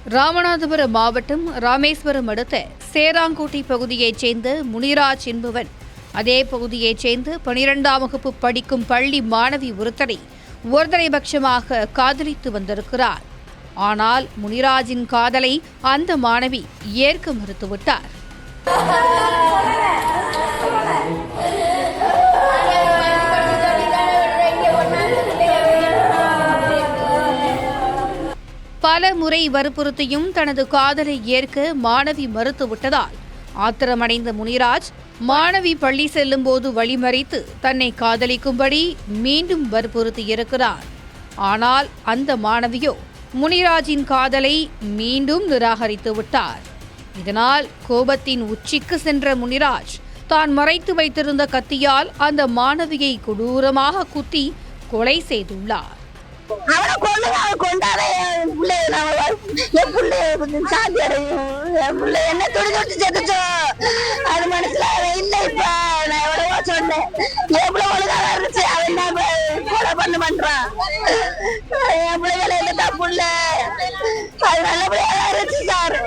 ராமநாதபுரம் மாவட்டம் ராமேஸ்வரம் அடுத்த சேராங்கோட்டை பகுதியைச் சேர்ந்த முனிராஜ் என்பவன் அதே பகுதியைச் சேர்ந்து 12ஆம் வகுப்பு படிக்கும் பள்ளி மாணவி ஒருத்தரை பட்சமாக காதலித்து வந்திருக்கிறார். ஆனால் முனிராஜின் காதலை அந்த மாணவி ஏற்க மறுத்துவிட்டார். பல முறை வற்புறுத்தியும் தனது காதலை ஏற்க மாணவி மறுத்துவிட்டதால் ஆத்திரமடைந்த முனிராஜ் மாணவி பள்ளி செல்லும் போது வழிமறித்து தன்னை காதலிக்கும்படி மீண்டும் வற்புறுத்தியிருக்கிறார். ஆனால் அந்த மாணவியோ முனிராஜின் காதலை மீண்டும் நிராகரித்து விட்டார். இதனால் கோபத்தின் உச்சிக்கு சென்ற முனிராஜ் தான் மறைத்து வைத்திருந்த கத்தியால் அந்த மாணவியை கொடூரமாக குத்தி கொலை செய்துள்ளார். அவனை கொள்ளுங்க, அவன் கொண்டாவே என் பிள்ளை சாந்தி அடையும். என் பிள்ளை என்ன துடி துடி செத்துச்சோ அது மனசுல இல்லை. இப்ப நான் எவ்வளவோ சொன்னேன், எவ்வளவு ஒழுங்காக இருந்துச்சு. அவன் என்ன கொலை பண்றான். என் பிள்ளைகளை என்ன தப்பு இல்லை, அது நல்லபடியாக இருந்துச்சு சார்.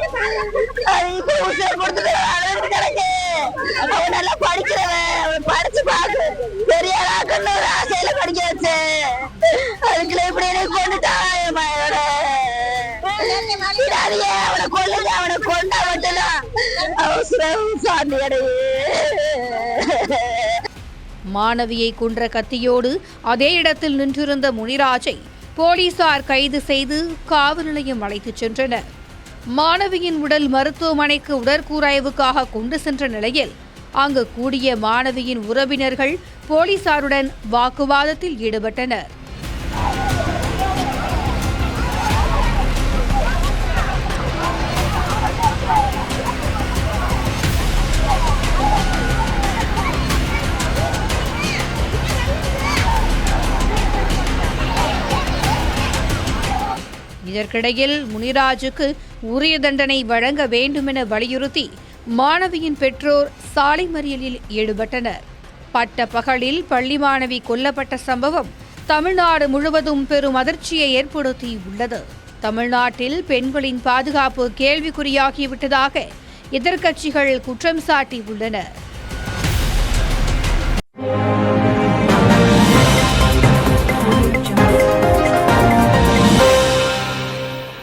அது இப்ப உசுரை கொடுத்துட்டு கிடக்கு. அவன் நல்லா படிக்கிறவன், அவன் படிச்சு பார்க்க பெரிய ஆளாக்கன்னு ஒரு ஆசையில படிக்க வச்சேன். அதுக்குள்ள இப்படி எனக்கு கொண்டுட்டான். அவனை கொல்லுங்க, அவனை கொண்டா மட்டும்தான் அவசரம் சாந்தி மாணவியை கொன்ற கத்தியோடு அதே இடத்தில் நின்றிருந்த முனிராஜை போலீசார் கைது செய்து காவல் நிலையம் அழைத்துச் சென்றனர். மாணவியின் உடல் மருத்துவமனைக்கு உடற்கூராய்வுக்காக கொண்டு சென்ற நிலையில் அங்கு கூடிய மாணவியின் உறவினர்கள் போலீசாருடன் வாக்குவாதத்தில் ஈடுபட்டனர். இதற்கிடையில் முனிராஜுக்கு உரிய தண்டனை வழங்க வேண்டுமென வலியுறுத்தி மாணவியின் பெற்றோர் சாலை மறியலில் ஈடுபட்டனர். பட்ட பகலில் பள்ளி மாணவி கொல்லப்பட்ட சம்பவம் தமிழ்நாடு முழுவதும் பெரும் அதிர்ச்சியை ஏற்படுத்தி உள்ளது. தமிழ்நாட்டில் பெண்களின் பாதுகாப்பு கேள்விக்குறியாகிவிட்டதாக எதிர்க்கட்சிகள் குற்றம் சாட்டியுள்ளன.